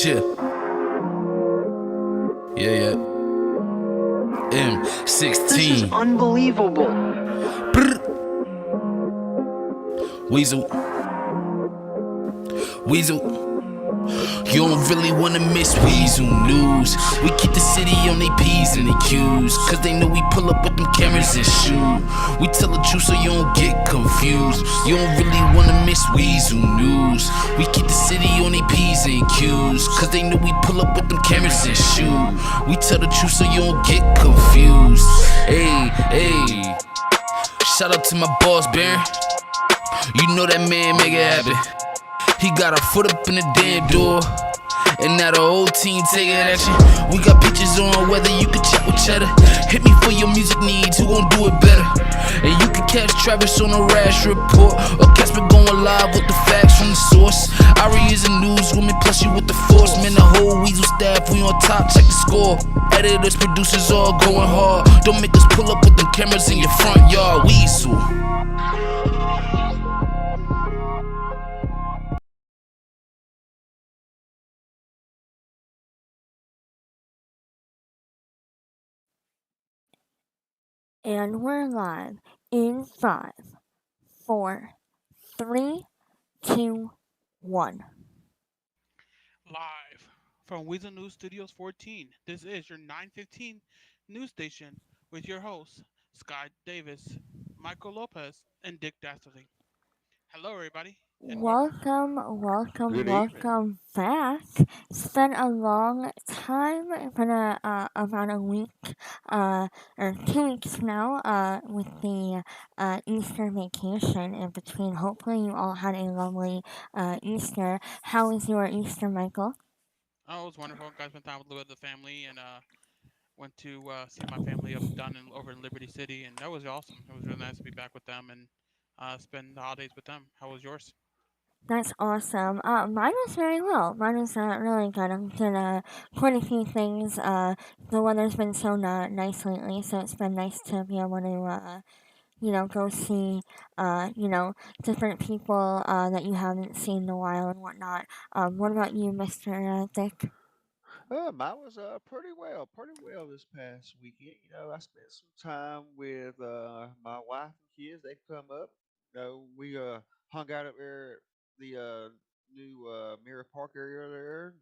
Chill. Yeah. M16. This is unbelievable. Brr. Weazel. You don't really wanna miss Weazel news. We keep the city on they P's and they Q's, cause they know we pull up with them cameras and shoot. We tell the truth so you don't get confused. You don't really wanna miss Weazel news. We keep the city on they P's and Q's, cause they know we pull up with them cameras and shoot. We tell the truth so you don't get confused. Hey. Shout out to my boss, Baron. You know that man make it happen. He got a foot up in the damn door, and now the whole team taking action. We got pictures on whether you can chat with cheddar. Hit me for your music needs, who gon' do it better? And you can catch Travis on a rash report, or Casper going live with the facts from the source. Ari is a newswoman, plus you with the force. Man, the whole Weazel staff, we on top, check the score. Editors, producers all going hard. Don't make us pull up with them cameras in your front yard. Weazel. And we're live in 5, 4, 3, 2, 1. Live from Weazel News Studios 14. This is your 9:15 news station with your hosts, Sky Davis, Michael Lopez, and Dick Dastardly. Hello, everybody, and welcome. Welcome back. It's been a long time. It's been about a week, or 2 weeks now, with the Easter vacation in between. Hopefully, you all had a lovely Easter. How was your Easter, Michael? Oh, it was wonderful. Got to spend time with the family, and went to see my family up over in Liberty City, and that was awesome. It was really nice to be back with them and spend the holidays with them. How was yours? That's awesome. Mine was very well. Mine was really good. I'm did quite a few things. The weather's been so nice lately, so it's been nice to be able to go see different people that you haven't seen in a while and whatnot. What about you, Mr. Dick? Mine was pretty well this past weekend. I spent some time with my wife and kids. They come up. We hung out up there at the new Mirror Park area there.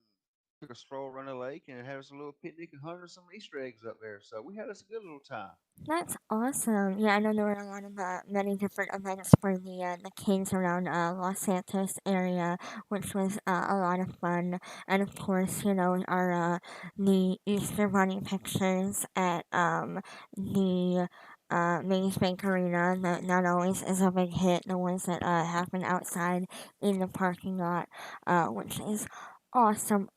Took a stroll around the lake and had us a little picnic and hunted some Easter eggs up there. So we had us a good little time. That's awesome. Yeah, I know there were a lot of many different events for the kids around Los Santos area, which was a lot of fun. And of course, our the Easter Bunny pictures at the Maze Bank Arena that not always is a big hit. The ones that happen outside in the parking lot, which is awesome.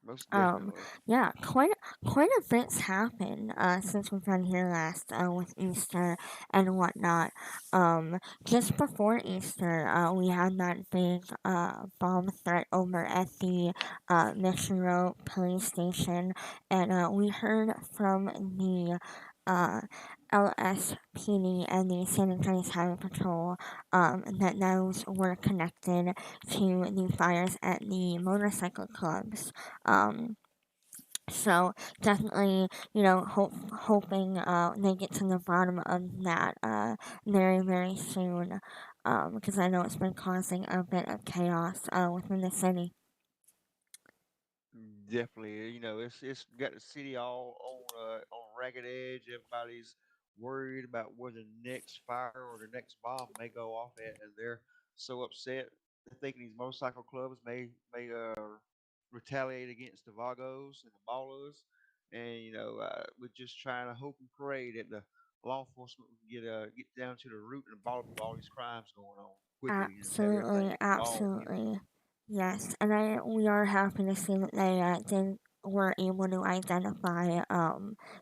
Most Um, definitely. yeah, quite a bit's happened since we've been here last with Easter and whatnot. Just before Easter, we had that big bomb threat over at the Mission Row police station, and we heard from the uh, LSPD and the San Andreas Highway Patrol that those were connected to the fires at the motorcycle clubs. Um, so definitely, hoping they get to the bottom of that very soon, because I know it's been causing a bit of chaos within the city. Definitely, it's got the city all on ragged edge. Everybody's worried about where the next fire or the next bomb may go off at, and they're so upset. They're thinking these motorcycle clubs may retaliate against the Vagos and the Ballas, and we're just trying to hope and pray that the law enforcement can get down to the root and the bottom of all these crimes going on quickly and have everything resolved. Absolutely, yes. And we are happy to see that they were able to identify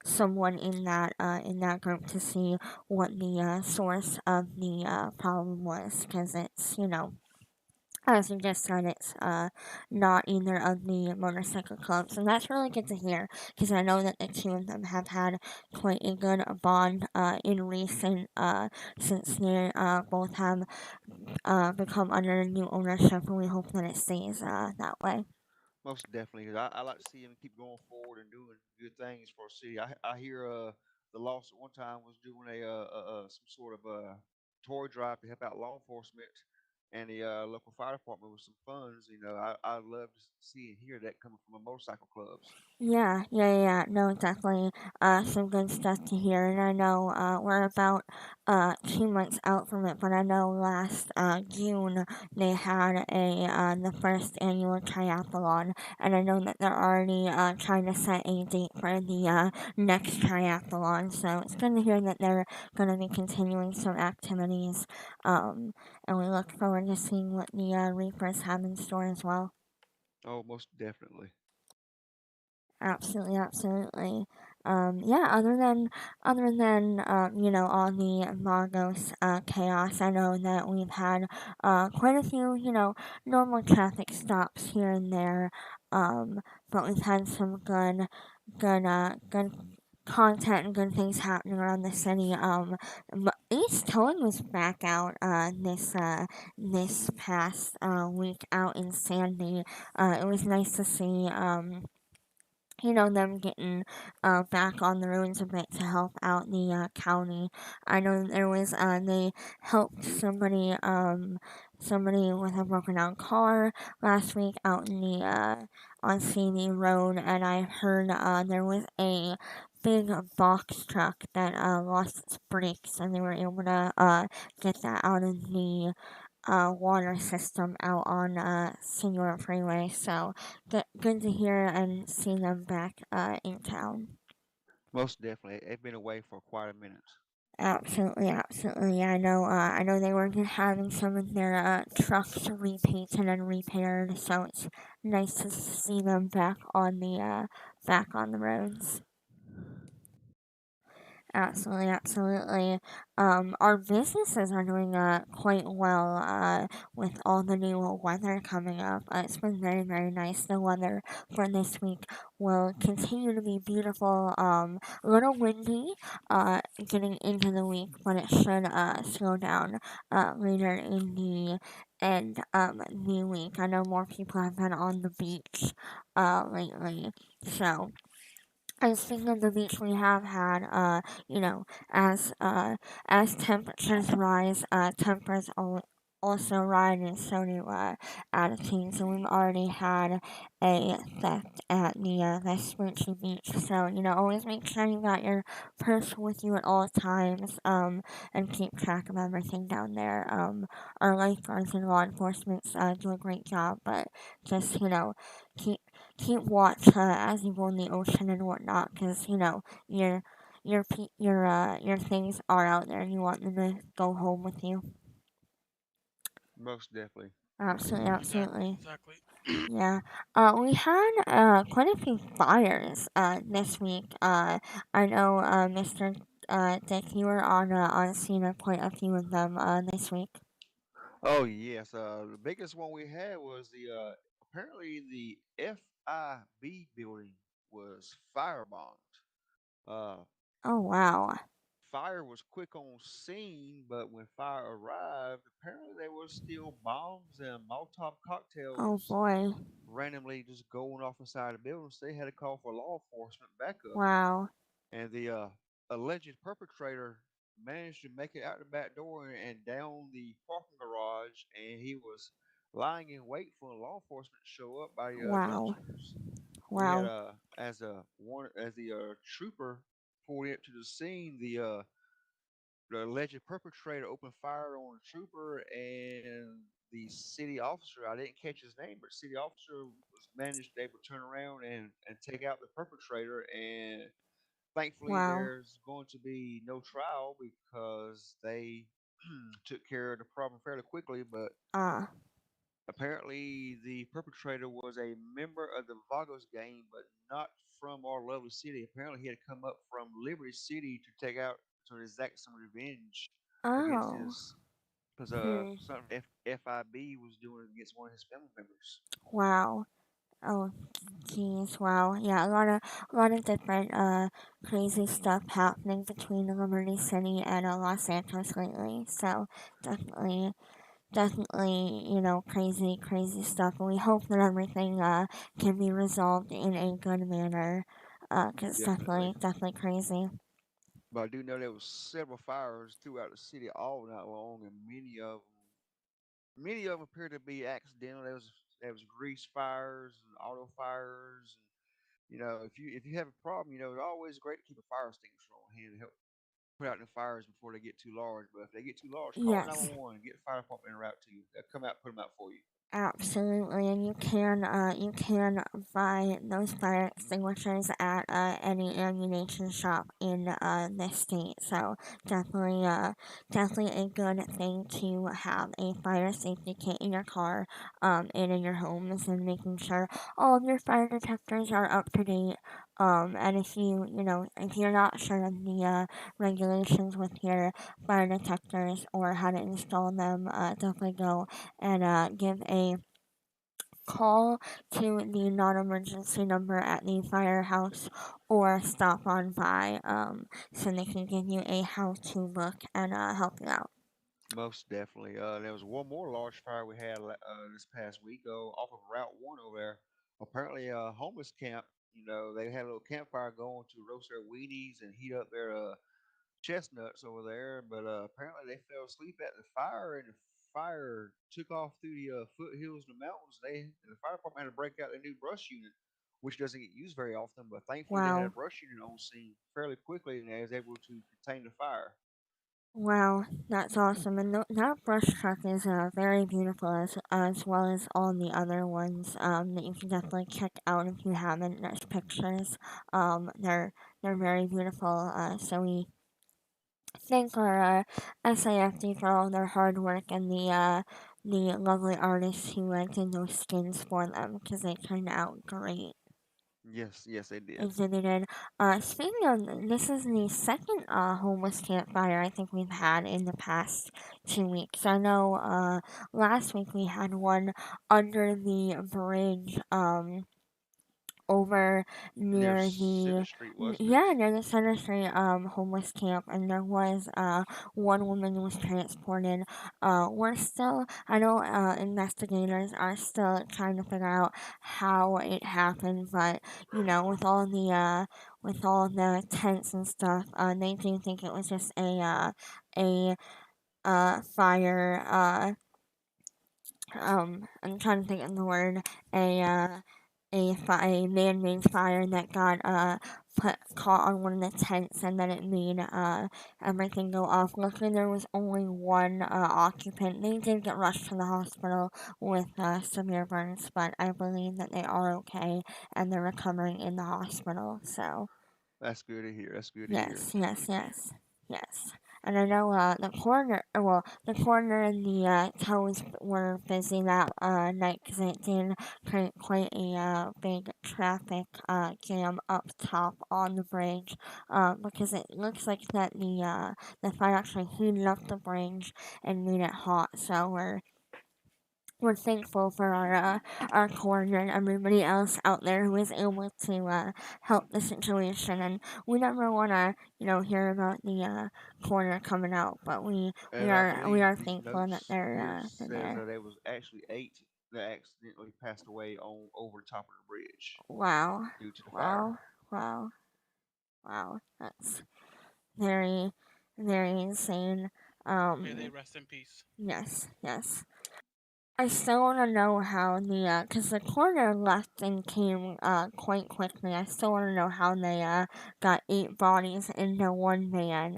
someone in that group to see what the source of the problem was, because it's as you just said, it's not either of the motorcycle clubs, and that's really good to hear because I know that the two of them have had quite a good bond in recent since they both have become under new ownership, and we hope that it stays that way. Most definitely. 'Cause I like to see him keep going forward and doing good things for the city. I hear the loss at one time was doing some sort of toy drive to help out law enforcement and the local fire department with some funds. I love to see and hear that coming from the motorcycle clubs. Yeah. No, definitely. Some good stuff to hear. And I know we're about 2 months out from it, but I know last June they had the first annual triathlon, and I know that they're already trying to set a date for the next triathlon. So it's good to hear that they're going to be continuing some activities. And we look forward to seeing what the Reapers have in store as well. Oh, most definitely. Absolutely, absolutely. Yeah. Other than all the Lagos chaos, I know that we've had quite a few normal traffic stops here and there. Um, but we've had some good content and good things happening around the city. East Towing was back out this past week out in Sandy. It was nice to see. Them getting back on the roads a bit to help out the county. I know there was they helped somebody with a broken down car last week out in the on CD Road, and I heard there was a big box truck that lost its brakes, and they were able to get that out of the water system out on Senora Freeway. So good to hear and see them back in town. Most definitely. They've been away for quite a minute. Absolutely, absolutely. Yeah, I know they were just having some of their trucks repainted and repaired, so it's nice to see them back on the roads. Absolutely, absolutely. Our businesses are doing quite well with all the new weather coming up. It's been very, very nice. The weather for this week will continue to be beautiful. A little windy getting into the week, but it should slow down later in the week. I know more people have been on the beach lately, so. And speaking of the beach, we have had, you know, as uh, as temperatures rise, also rise, and so do attitudes. And we've already had a theft at the Smoochie Beach. So always make sure you got your purse with you at all times. And keep track of everything down there. Our lifeguards and law enforcement do a great job, but just keep keep watch as you go in the ocean and whatnot, because your things are out there and you want them to go home with you. Most definitely. Absolutely, Exactly, absolutely. exactly. Yeah. We had quite a few fires this week. I know Mr. Dick, you were on scene of quite a few of them this week. Oh yes, the biggest one we had was the apparently the FIB building was firebombed. Uh, Oh wow. Fire was quick on scene, but when fire arrived, apparently there was still bombs and Molotov Oh cocktails boy. randomly just going off inside the building. So they had to call for law enforcement backup, Wow. and the alleged perpetrator managed to make it out the back door and down the parking garage, and he was lying in wait for law enforcement to show up by Wow. dumpsters. We had Wow. as the trooper pulled up to the scene, the alleged perpetrator opened fire on the trooper and the city officer. I didn't catch his name, but city officer was managed to able to turn around and take out the perpetrator. And thankfully, Wow. there's going to be no trial because they took care of the problem fairly quickly. But Uh. apparently, the perpetrator was a member of the Vagos gang, but not from our lovely city. Apparently, he had come up from Liberty City to exact some revenge against Oh. his because Hmm. something FIB was doing against one of his family members. Wow. Oh, geez. Wow. Yeah, a lot of different crazy stuff happening between Liberty City and Los Santos lately. So definitely, definitely, crazy, crazy stuff. And we hope that everything can be resolved in a good manner. 'Cause it's Definitely. definitely, definitely crazy. But I do know there was several fires throughout the city all night long, and many of them appear to be accidental. There was grease fires and auto fires, and if you have a problem, it's always great to keep a fire extinguisher on hand to help put out the fires before they get too large. But if they get too large, call Yes. 911 and get the fire department en route to you. They'll come out and put them out for you. Absolutely, and you can buy those fire extinguishers at any ammunition shop in this state. So definitely definitely a good thing to have a fire safety kit in your car, and in your homes, and making sure all of your fire detectors are up to date. And if you're not sure of the regulations with your fire detectors or how to install them, definitely go and give a call to the non-emergency number at the firehouse, or stop on by, so they can give you a how-to look and help you out. Most definitely. There was one more large fire we had this past week off of Route 1 over there. Apparently, a homeless camp, they had a little campfire going to roast their weenies and heat up their chestnuts over there. But apparently, they fell asleep at the fire, and the fire took off through the foothills of the mountains. The fire department had to break out a new brush unit, which doesn't get used very often. But thankfully, they had a Wow. brush unit on scene fairly quickly, and they was able to contain the fire. Wow, that's awesome. And that brush truck is very beautiful, as well as all the other ones that you can definitely check out if you haven't. There's pictures. They're very beautiful. So we thank our SAFD for all their hard work, and the lovely artists who did those skins for them, because they turned out great. Yes, yes, they did. Exhibited. Speaking of, this is the second homeless campfire I think we've had in the past 2 weeks. I know last week we had one under the bridge, over Near near Center the Street, wasn't it? yeah, near the Center Street homeless camp, and there was one woman who was transported. We're still, I know, investigators are still trying to figure out how it happened, but with all the tents and stuff, they do think it was just a fire. I'm trying to think of the word, a a man-made fire that got put caught on one of the tents, and then it made everything go off. Luckily, there was only one occupant. They did get rushed to the hospital with severe burns, but I believe that they are okay and they're recovering in the hospital. So That's good to hear. That's good to hear. yes, yes, yes, yes. And I know the coroner and the tows were busy that night, because it did create quite a big traffic jam up top on the bridge, because it looks like that the fire actually heated up the bridge and made it hot. So we're thankful for our coroner and everybody else out there who was able to help the situation. And we never want to, hear about the coroner coming out, but we And I are we believe are these thankful that notes here they're says there. that there was actually 8 that accidentally passed away on over the top of the bridge Wow, due to the fire. wow, wow, wow. That's very, very insane. May they Um, rest in peace. yes, yes. I still want to know how cause the coroner left and came, quite quickly. I still want to know how they, got 8 bodies into one van,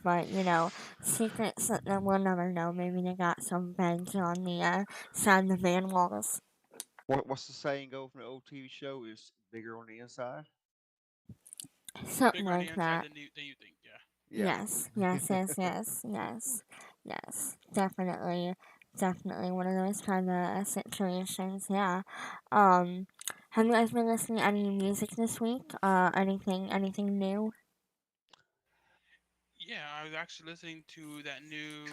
but, secrets that we'll never know. Maybe they got some beds on the, side of the van walls. What's the saying go from the old TV show is bigger on the inside? Something Bigger on the like inside that. than you think. Yeah. Yeah. Yes, yes, yes, yes, yes, yes. Definitely, definitely one of those kind of situations. Yeah. Um, have you guys been listening to any music this week? Anything new? Yeah, I was actually listening to that new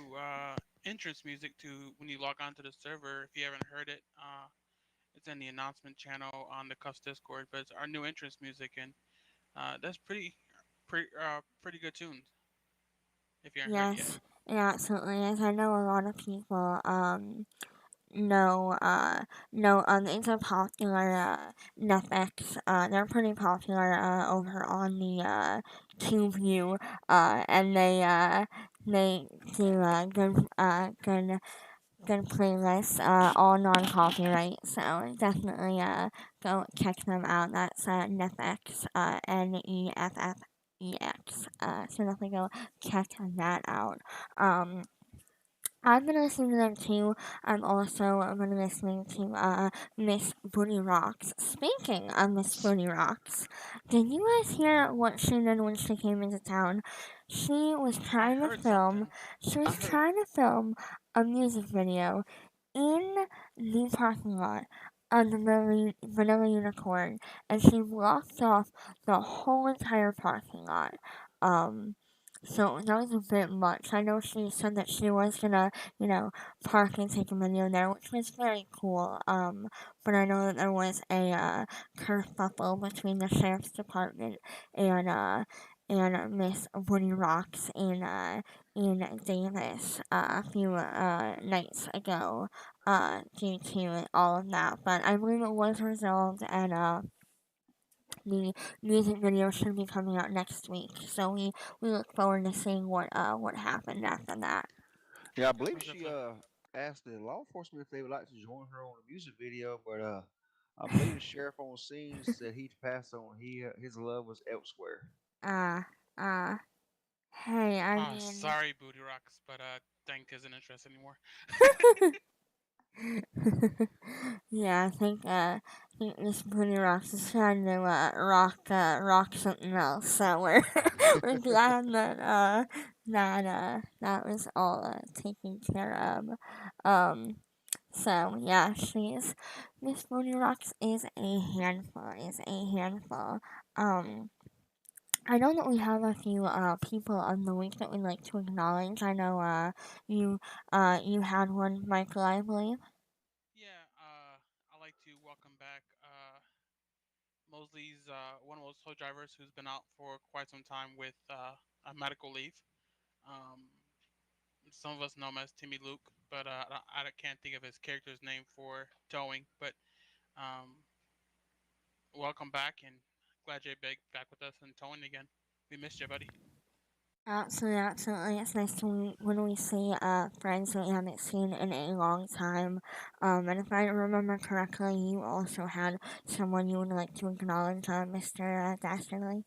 entrance music to when you log onto the server. If you haven't heard it, it's in the announcement channel on the Cuffs Discord. But it's our new entrance music, and that's pretty good tunes. If you haven't heard it yet. Yes, it absolutely is. I know a lot of people know these are popular Netflix. They're pretty popular over on the TubeView, and they do good playlists, all non-copyright. So definitely go check them out. That's Netflix, Neffex. So definitely go check that out. Um, I've been listening to them too. I've also been listening to Miss Booty Rocks. Speaking of Miss Booty Rocks, did you guys hear what she did when she came into town? She was I trying to heard film. something. She I was heard. trying to film a music video in the parking lot of the Vanilla Unicorn, and she blocked off the whole entire parking lot. Um, so that was a bit much. I know she said that she was gonna, park and take a video there, which was very cool. But I know that there was a kerfuffle between the sheriff's department and Miss Woody Rocks in Davis a few nights ago due to all of that. But I believe it was resolved, and the music video should be coming out next week. So we look forward to seeing what happened after that. Yeah, I believe Most she definitely. asked the law enforcement if they would like to join her on the music video, but I believe the sheriff on scene said he'd pass on. His love was elsewhere. Uh uh hey, I mean Sorry, Booty Rocks, but Dank isn't interested anymore. yeah, I think Miss Booty Rocks is trying to rock something else. So we're we're glad that that was all taken care of. Um so yeah, she's Miss Booty Rocks is a handful, Um I know that we have a few people of the week that we'd like to acknowledge. I know you you had one, Michael, I believe. Yeah, I'd like to welcome back Mosley's one of those tow drivers who's been out for quite some time with a medical leave. Um, some of us know him as Timmy Luke, but I can't think of his character's name for towing. But um, welcome back, and glad you're back with us and towing again. We missed you, buddy. Absolutely, absolutely. It's nice to when we see friends that we haven't seen in a long time. And if I remember correctly, you also had someone you would like to acknowledge, Mr. Dastardly.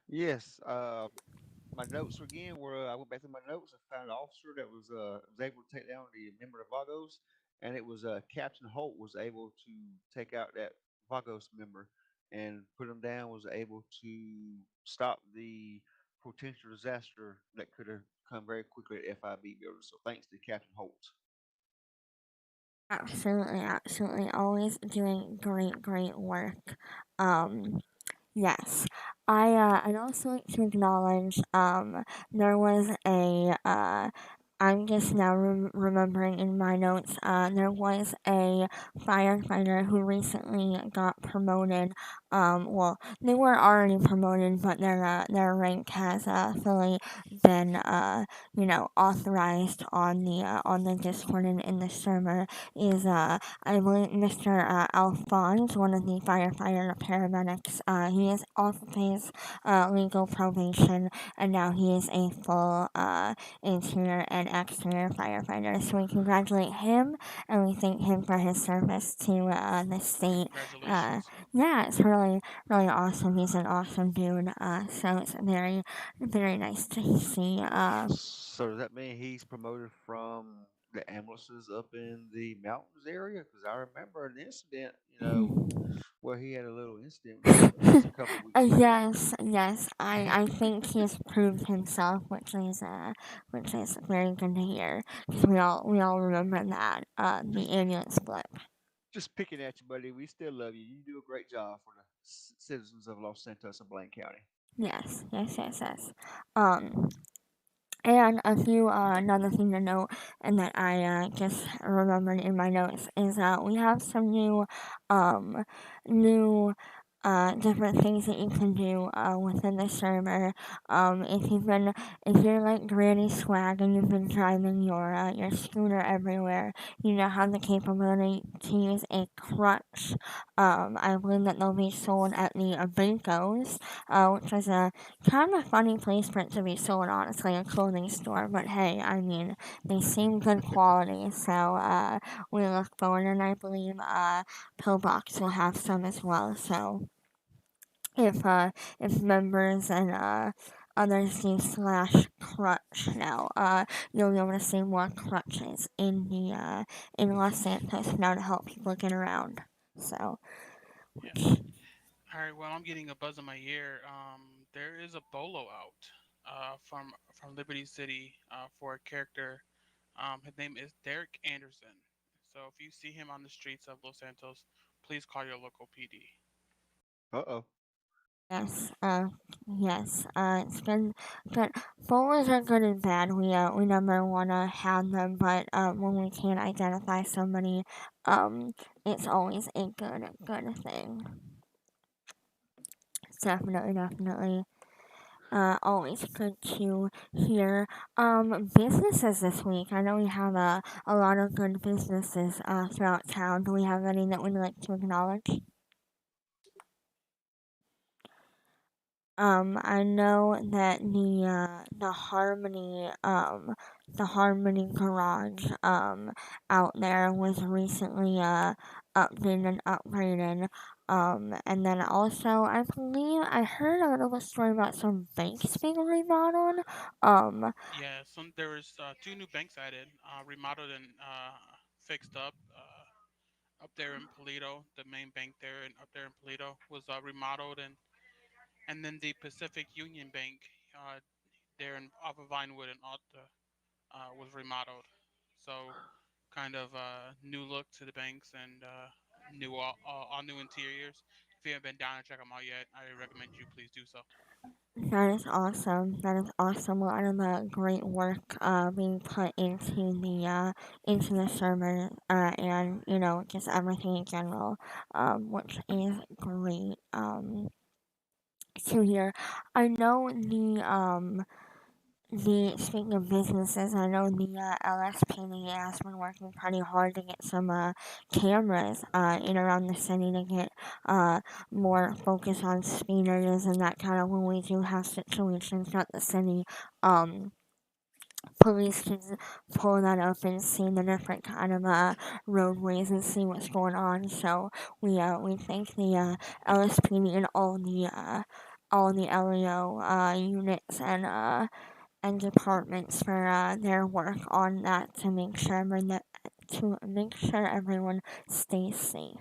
Yes, my notes again were I went back to my notes and found an officer that was able to take down the member of Vagos, and it was Captain Holt was able to take out that Vagos member and put him down. Was able to stop the potential disaster that could have come very quickly at FIB building. So thanks to Captain Holt. Absolutely, absolutely. Always doing great work. Um, Yes, I'd also like to acknowledge there was a I'm just now remembering in my notes there was a firefighter who recently got promoted. Well, they were already promoted, but their rank has fully been authorized on the Discord and in the server. Is I believe Mr. Alphonse, one of the firefighter paramedics, he is off of his legal probation, and now he is a full interior and exterior firefighter. So we congratulate him, and we thank him for his service to the state. Uh, Congratulations. yeah, it's really awesome. He's an awesome dude. So it's very nice to see. So does that mean he's promoted from the ambulances up in the mountains area? Because I remember an incident, where he had a little incident with the ambulance a couple of weeks back. Yes. I think he's proved himself, which is very good to hear. Because we all remember that the Just ambulance blip. just picking at you, buddy. We still love you. You do a great job for the citizens of Los Santos and Blaine County. Yes. Um. And a few another thing to note, and that I just remembered in my notes is we have some um, new different things that you can do within the server. If you're like Granny Swag and you've been driving your scooter everywhere, you now have the capability to use a crutch. I believe that they'll be sold at the Brincos, which is a kind of funny place for it to be sold, honestly, a clothing store. But hey, I mean, they seem good quality, so we look forward, and I believe Pillbox will have some as well. So if members and others use slash crutch now, you'll be able to see more crutches in the in Los Santos now to help people get around. So Yeah. All right. Well, I'm getting a buzz in my ear. There is a bolo out from Liberty City for a character. His name is Derek Anderson. So if you see him on the streets of Los Santos, please call your local PD. Uh-oh. yes, it's been good. Bowlers are good and bad. We never wanna have them, but when we can identify somebody, um, it's always a good thing. Definitely. Always good to hear. Businesses this week. I know we have a lot of good businesses throughout town. Do we have any that we'd like to acknowledge? I know that the Harmony Garage out there was recently updated and upgraded. And then also I believe I heard a little story about some banks being remodeled. Um, Yeah. There was two new banks added, remodeled and fixed up. Up there in Polito, the main bank there and up there in Polito was remodeled, and then the Pacific Union Bank there in off of Vinewood and Alta was remodeled. So kind of new look to the banks and new all new interiors. If you haven't been down and check them out yet, I recommend you please do so. that is awesome. That is awesome. A lot of great work being put into the sermon and just everything in general, which is great to hear. I know the speaking of businesses, I know the LSPD has been working pretty hard to get some cameras in around the city to get uh, more focus on speeders and that kind of when we do have situations at the city. Um, Police can pull that up and see the different kind of roadways and see what's going on. So we thank the LSPD and all the LEO units and departments for their work on that to make sure everyone stays safe.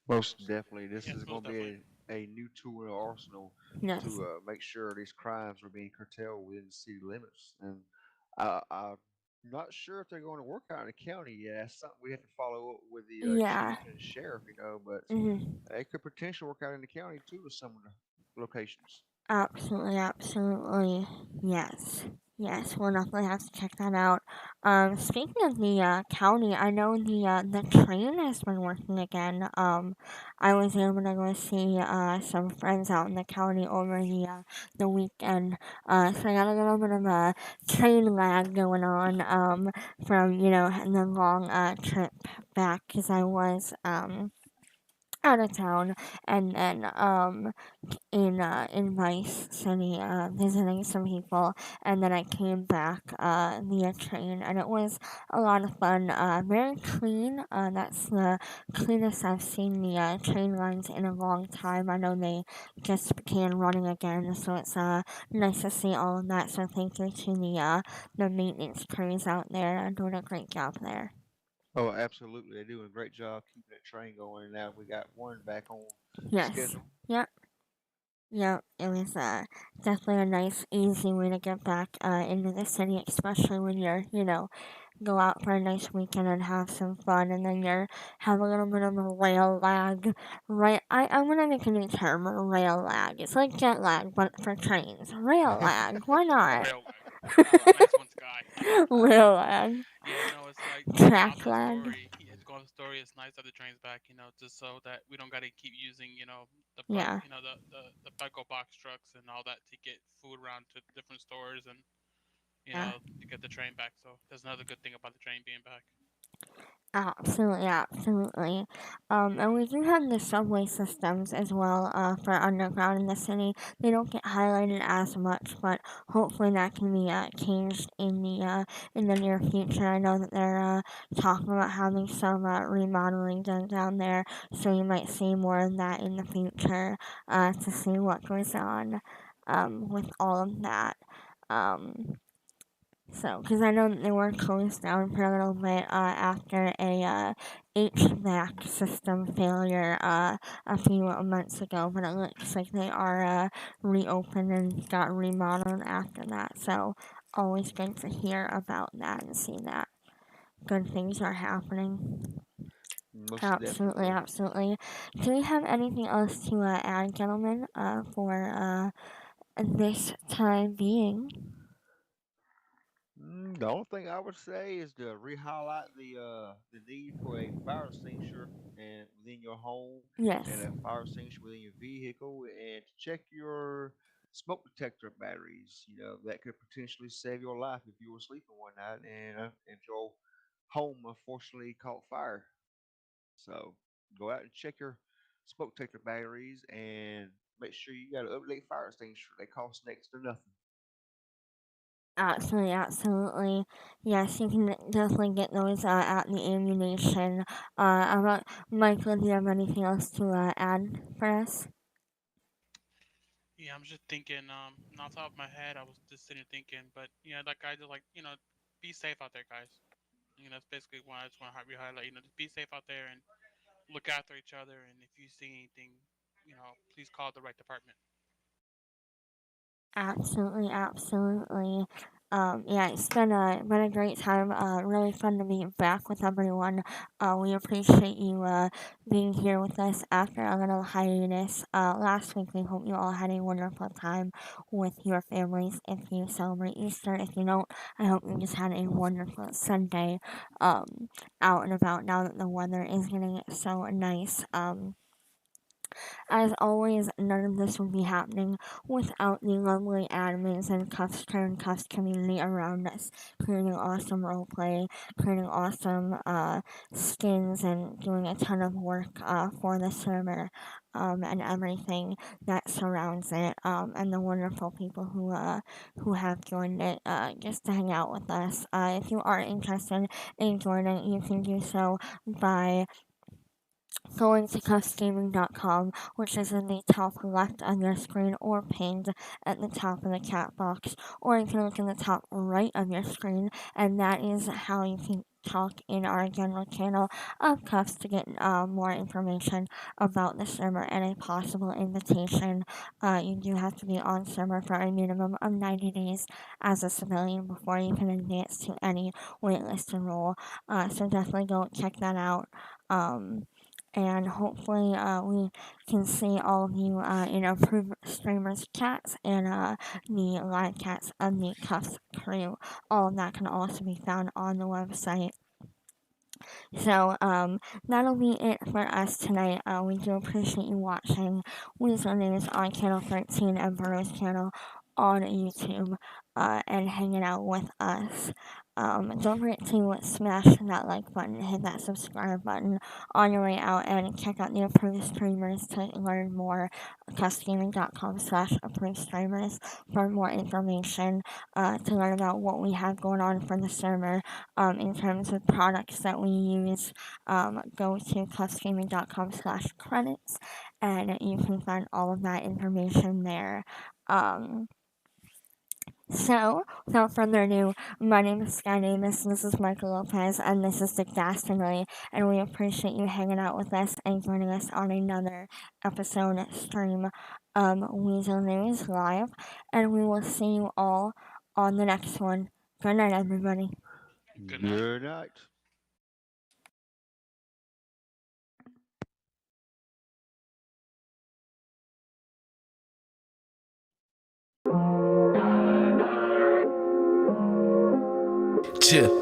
Most definitely. This Yes, is going most to be definitely. a new tool in the arsenal Yes. to make sure these crimes are being curtailed within the city limits. And I'm not sure if they're going to work out in the county yet. That's something we have to follow up with the Yeah. chief and sheriff, but Hmm. it could potentially work out in the county too with some of the locations. Absolutely. Yes. Yes, we'll definitely have to check that out. Speaking of the county, I know the train has been working again. I was able to go see some friends out in the county over the weekend. So I got a little bit of a train lag going on. From the long trip back because I was out of town and then in Vice City visiting some people, and then I came back via train, and it was a lot of fun. Very clean. That's the cleanest I've seen the train lines in a long time. I know they just began running again, so it's nice to see all of that. So thank you to the maintenance crews out there doing a great job there. Oh, absolutely. They're doing a great job keeping that train going. Now we got one back on Yes. schedule. Yep. Yep, it was definitely a nice, easy way to get back into the city, especially when go out for a nice weekend and have some fun, and then have a little bit of a rail lag. Right, I'm gonna make a new term, rail lag. It's like jet lag, but for trains. Rail lag, why not? Rail lag. Nice one, Sky. Little lad. Yeah, no, it's like going off Track the lad. story. Yeah, it's going off the story. It's nice that the train's back, just so that we don't got to keep using, the bug, Yeah. the Petco box trucks and all that to get food around to different stores and, Yeah. to get the train back. So that's another good thing about the train being back. Absolutely, absolutely. And we do have the subway systems as well for underground in the city. They don't get highlighted as much, but hopefully that can be changed in the near future. I know that they're talking about having some remodeling done down there, so you might see more of that in the future to see what goes on with all of that. Um, so, because I know that they were closed down for a little bit after a HVAC system failure a few months ago, but it looks like they are reopened and got remodeled after that. So, always good to hear about that and see that good things are happening. Most Absolutely, definitely. absolutely. Do we have anything else to add, gentlemen, for this time being? The only thing I would say is to re-highlight the need for a fire extinguisher and within your home and Yes. a fire extinguisher within your vehicle, and to check your smoke detector batteries. That could potentially save your life if you were sleeping one night and your home unfortunately caught fire. So go out and check your smoke detector batteries and make sure you got an up-to-date fire extinguisher. They cost next to nothing. Absolutely, absolutely. Yes, you can definitely get those at the ammunition. About Michael, do you have anything else to add for us? Yeah, I'm just thinking, off the top of my head, I was just sitting thinking, but like I just like, be safe out there, guys. That's basically why I just want to highlight, just be safe out there and look after each other. And if you see anything, please call the right department. Absolutely, absolutely. Yeah, it's been a great time. Really fun to be back with everyone. We appreciate you being here with us after a little hiatus. Last week, we hope you all had a wonderful time with your families. If you celebrate Easter, if you don't, I hope you just had a wonderful Sunday out and about. Now that the weather is getting so nice. As always, none of this would be happening without the lovely admins and Kuffs community around us, creating awesome roleplay, creating awesome skins, and doing a ton of work for the server and everything that surrounds it, and the wonderful people who have joined it just to hang out with us. If you are interested in joining, you can do so by going to cuffsgaming.com, which is in the top left of your screen or pinned at the top of the chat box, or you can look in the top right of your screen, and that is how you can talk in our general channel of Cuffs to get more information about the server and a possible invitation. You do have to be on server for a minimum of 90 days as a civilian before you can advance to any waitlisted role. So definitely go check that out. And hopefully we can see all of you in our streamers chats and the live chats of the Cuffs crew. All of that can also be found on the website. So that'll be it for us tonight. We do appreciate you watching Weazel News on Channel 13 and Burrow's channel on YouTube and hanging out with us. Don't forget to smash that like button, hit that subscribe button on your way out, and check out the approved streamers to learn more. Cuffsgaming.com/approved streamers for more information to learn about what we have going on for the server in terms of products that we use. Go to cuffsgaming.com/credits and you can find all of that information there. Um, so, without further ado, my name is Sky Davis, this is Michael Lopez, and this is Dick Dastardly, and we appreciate you hanging out with us and joining us on another episode stream Weazel News Live, and we will see you all on the next one. Good night, everybody. Good night. Good night. Chill.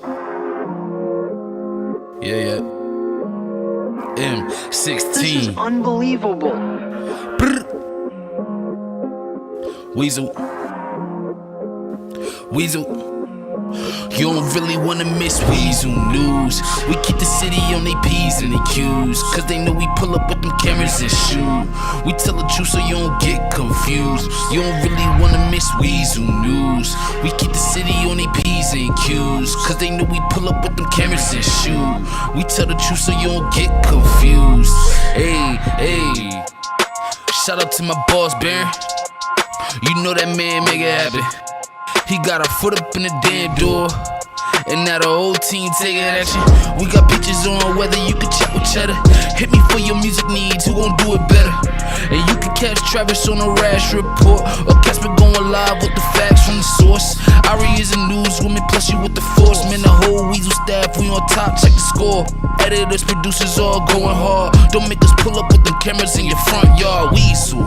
Yeah. M16. This is unbelievable. Weazel. You don't really wanna miss Weazel news. We keep the city on they P's and they Q's, cause they know we pull up with them cameras and shoot. We tell the truth so you don't get confused. You don't really wanna miss Weazel news. We keep the city on they P's and Q's, cause they know we pull up with them cameras and shoot. We tell the truth so you don't get confused. Hey. Shout out to my boss, Baron. You know that man make it happen. He got a foot up in the damn door, and now the whole team taking action. We got pictures on whether you can chat with cheddar. Hit me for your music needs, who gon' do it better? And you can catch Travis on a rash report, or catch me going live with the facts from the source. Ari is a newswoman, plus you with the force. Man, the whole Weazel staff, we on top, check the score. Editors, producers all going hard. Don't make us pull up with them cameras in your front yard. Weazel.